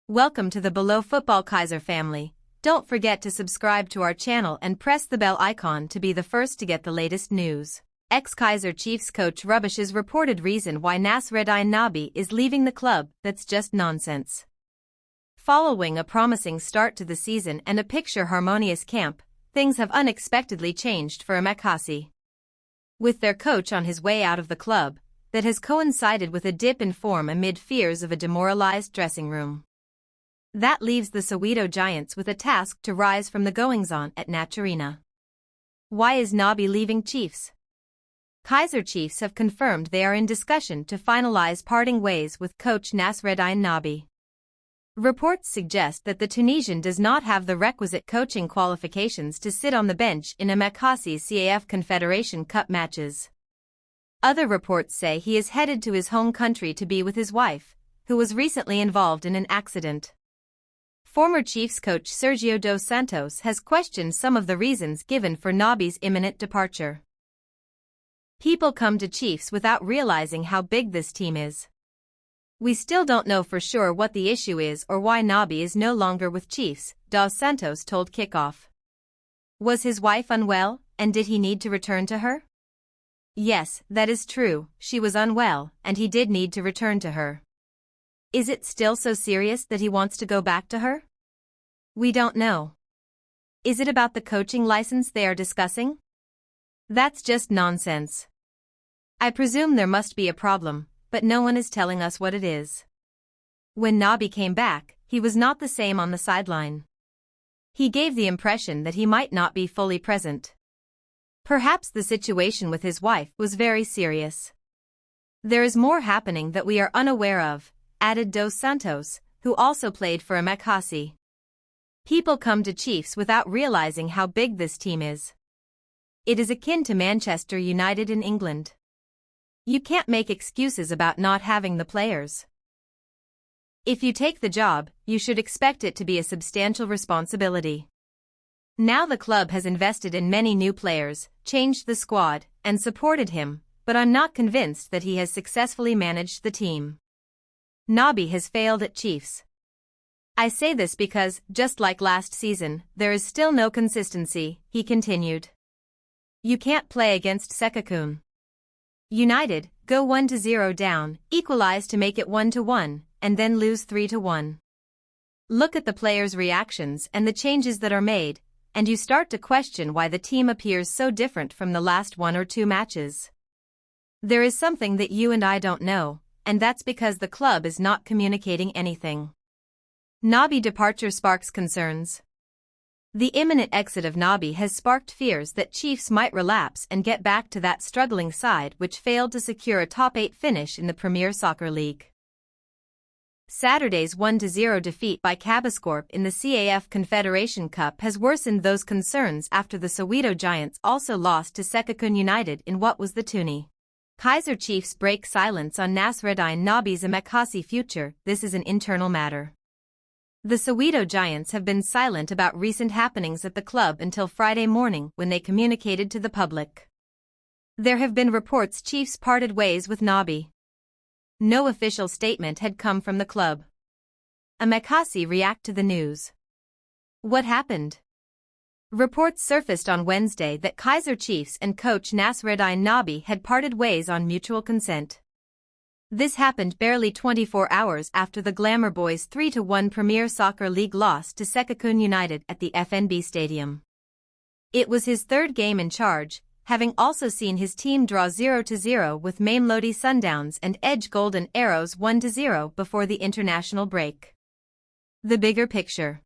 Welcome to the Below Football Kaizer family. Don't forget to subscribe to our channel and press the bell icon to be the first to get the latest news. Ex-Kaizer Chiefs coach rubbishes reported reason why Nasreddine Nabi is leaving the club. That's just nonsense. Following a promising start to the season and a picture-harmonious camp, things have unexpectedly changed for Kaze. With their coach on his way out of the club, that has coincided with a dip in form amid fears of a demoralized dressing room. That leaves the Soweto Giants with a task to rise from the goings-on at Naturina. Why is Nabi leaving Chiefs? Kaizer Chiefs have confirmed they are in discussion to finalize parting ways with coach Nasreddine Nabi. Reports suggest that the Tunisian does not have the requisite coaching qualifications to sit on the bench in Kaze's CAF Confederation Cup matches. Other reports say he is headed to his home country to be with his wife, who was recently involved in an accident. Former Chiefs coach Sergio dos Santos has questioned some of the reasons given for Nabi's imminent departure. People come to Chiefs without realizing how big this team is. We still don't know for sure what the issue is or why Nabi is no longer with Chiefs, dos Santos told Kickoff. Was his wife unwell, and did he need to return to her? Yes, that is true, she was unwell, and he did need to return to her. Is it still so serious that he wants to go back to her? We don't know. Is it about the coaching license they are discussing? That's just nonsense. I presume there must be a problem, but no one is telling us what it is. When Nabi came back, he was not the same on the sideline. He gave the impression that he might not be fully present. Perhaps the situation with his wife was very serious. There is more happening that we are unaware of, added dos Santos, who also played for Kaze. People come to Chiefs without realizing how big this team is. It is akin to Manchester United in England. You can't make excuses about not having the players. If you take the job, you should expect it to be a substantial responsibility. Now the club has invested in many new players, changed the squad, and supported him, but I'm not convinced that he has successfully managed the team. Nabi has failed at Chiefs. I say this because, just like last season, there is still no consistency, he continued. You can't play against Sekakun. United, go 1-0 down, equalize to make it 1-1, and then lose 3-1. Look at the players' reactions and the changes that are made, and you start to question why the team appears so different from the last one or two matches. There is something that you and I don't know, and that's because the club is not communicating anything. Nabi departure sparks concerns. The imminent exit of Nabi has sparked fears that Chiefs might relapse and get back to that struggling side which failed to secure a top 8 finish in the Premier Soccer League. Saturday's 1-0 defeat by Kaze in the CAF Confederation Cup has worsened those concerns after the Soweto Giants also lost to Sekakun United in what was the tourney. Kaizer Chiefs break silence on Nasreddine Nabi's Kaze future. This is an internal matter. The Soweto Giants have been silent about recent happenings at the club until Friday morning when they communicated to the public. There have been reports Chiefs parted ways with Nabi. No official statement had come from the club. Kaze react to the news. What happened? Reports surfaced on Wednesday that Kaizer Chiefs and coach Nasreddine Nabi had parted ways on mutual consent. This happened barely 24 hours after the Glamour Boys' 3-1 Premier Soccer League loss to Sekakun United at the FNB Stadium. It was his third game in charge, having also seen his team draw 0-0 with Mamelodi Sundowns and edge Golden Arrows 1-0 before the international break. The bigger picture.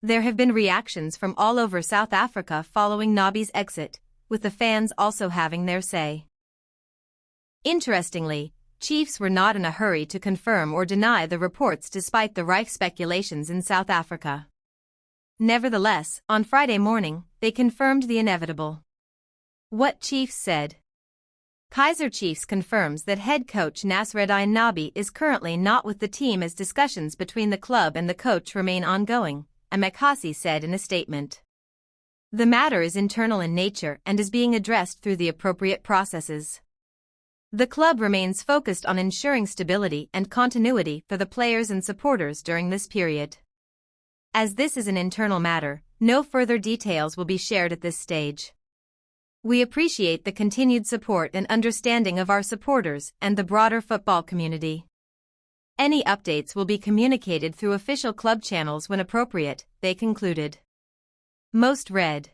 There have been reactions from all over South Africa following Nabi's exit, with the fans also having their say. Interestingly, Chiefs were not in a hurry to confirm or deny the reports despite the rife speculations in South Africa. Nevertheless, on Friday morning, they confirmed the inevitable. What Chiefs said. Kaizer Chiefs confirms that head coach Nasreddine Nabi is currently not with the team as discussions between the club and the coach remain ongoing, Kaze said in a statement. The matter is internal in nature and is being addressed through the appropriate processes. The club remains focused on ensuring stability and continuity for the players and supporters during this period. As this is an internal matter, no further details will be shared at this stage. We appreciate the continued support and understanding of our supporters and the broader football community. Any updates will be communicated through official club channels when appropriate, they concluded. Most read.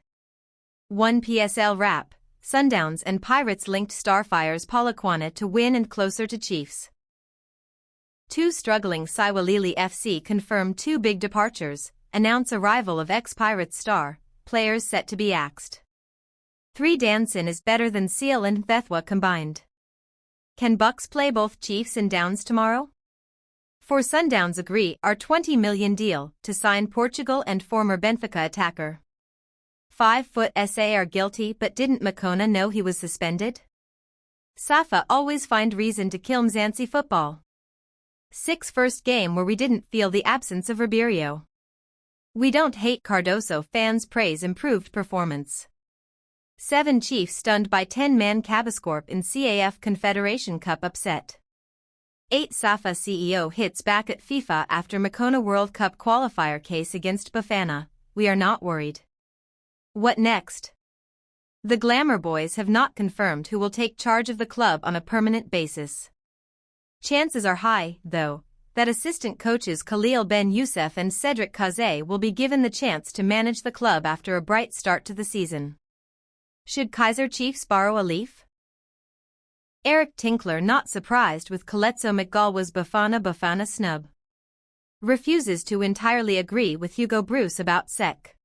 1 PSL wrap, Sundowns and Pirates linked Starfire's Polokwane to win and closer to Chiefs. 2 struggling Siwalili FC confirm 2 big departures, announce arrival of ex-Pirates star, players set to be axed. 3 Danson is better than Seal and Thethwa combined. Can Bucks play both Chiefs and Downs tomorrow? 4 Sundowns agree our $20 million deal to sign Portugal and former Benfica attacker. 5 Foot SA are guilty but didn't Makona know he was suspended? Safa always find reason to kill Mzansi football. 6 First game where we didn't feel the absence of Ribeiro. We don't hate Cardoso fans praise improved performance. 7 Chiefs stunned by 10-man Cabascorp in CAF Confederation Cup upset. 8 Safa CEO hits back at FIFA after Makona World Cup qualifier case against Bafana, we are not worried. What next? The Glamour Boys have not confirmed who will take charge of the club on a permanent basis. Chances are high, though, that assistant coaches Khalil Ben Youssef and Cedric Kaze will be given the chance to manage the club after a bright start to the season. Should Kaizer Chiefs borrow a leaf? Eric Tinkler not surprised with Coletso McGalwa's Bafana snub. Refuses to entirely agree with Hugo Bruce about Sec.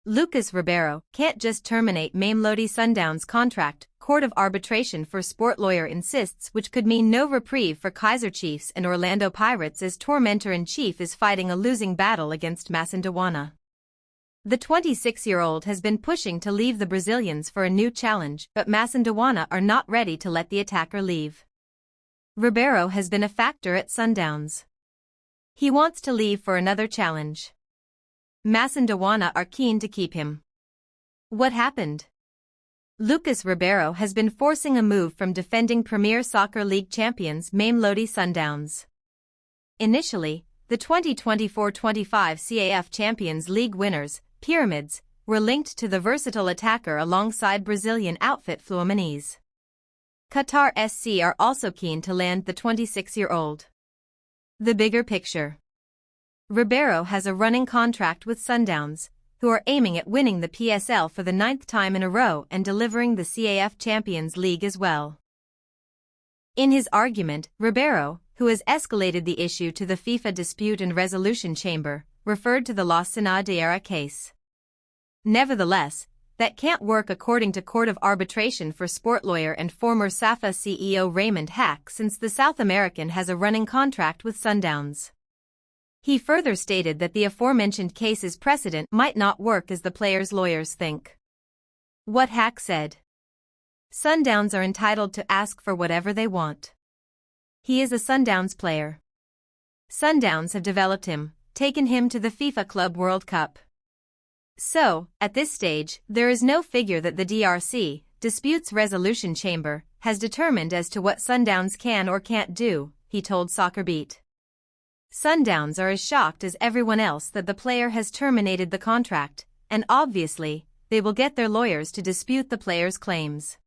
Lucas Ribeiro can't just terminate mamelodi Sundowns contract, Court of Arbitration for Sport lawyer insists, which could mean no reprieve for Kaizer Chiefs and Orlando Pirates as tormentor-in-chief is fighting a losing battle against Masindawana. The 26-year-old has been pushing to leave the Brazilians for a new challenge, but Masindawana are not ready to let the attacker leave. Ribeiro has been a factor at Sundowns. He wants to leave for another challenge. Masindawana are keen to keep him. What happened? Lucas Ribeiro has been forcing a move from defending Premier Soccer League champions Mamelodi Sundowns. Initially, the 2024-25 CAF Champions League winners, Pyramids, were linked to the versatile attacker alongside Brazilian outfit Fluminense. Qatar SC are also keen to land the 26-year-old. The bigger picture. Ribeiro has a running contract with Sundowns, who are aiming at winning the PSL for the 9th time in a row and delivering the CAF Champions League as well. In his argument, Ribeiro, who has escalated the issue to the FIFA Dispute and Resolution Chamber, referred to the La Sinadiera case. Nevertheless, that can't work according to Court of Arbitration for Sport lawyer and former SAFA CEO Raymond Hack, since the South American has a running contract with Sundowns. He further stated that the aforementioned case's precedent might not work as the players' lawyers think. What Hack said. Sundowns are entitled to ask for whatever they want. He is a Sundowns player. Sundowns have developed him, taken him to the FIFA Club World Cup. So, at this stage, there is no figure that the DRC, Disputes Resolution Chamber, has determined as to what Sundowns can or can't do, he told SoccerBeat. Sundowns are as shocked as everyone else that the player has terminated the contract, and obviously, they will get their lawyers to dispute the player's claims.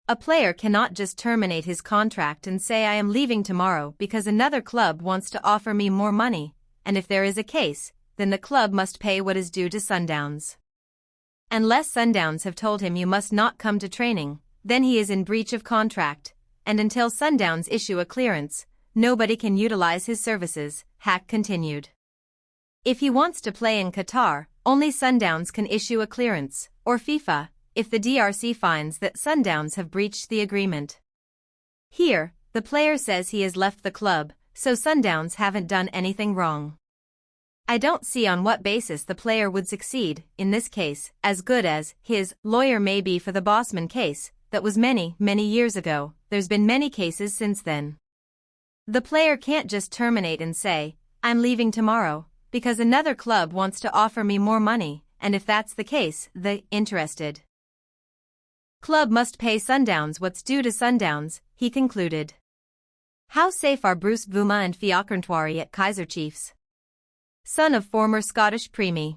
A player cannot just terminate his contract and say I am leaving tomorrow because another club wants to offer me more money, and if there is a case, then the club must pay what is due to Sundowns. Unless Sundowns have told him you must not come to training, then he is in breach of contract, and until Sundowns issue a clearance, nobody can utilize his services, Hack continued. If he wants to play in Qatar, only Sundowns can issue a clearance, or FIFA, if the DRC finds that Sundowns have breached the agreement. Here, the player says he has left the club, so Sundowns haven't done anything wrong. I don't see on what basis the player would succeed, in this case, as good as his lawyer may be for the Bosman case, that was many years ago. There's been many cases since then. The player can't just terminate and say, I'm leaving tomorrow, because another club wants to offer me more money, and if that's the case, the interested Club must pay Sundowns what's due to Sundowns, he concluded. How safe are Bruce Bvuma and Fiacre Ntwari at Kaizer Chiefs? Son of former Scottish Premier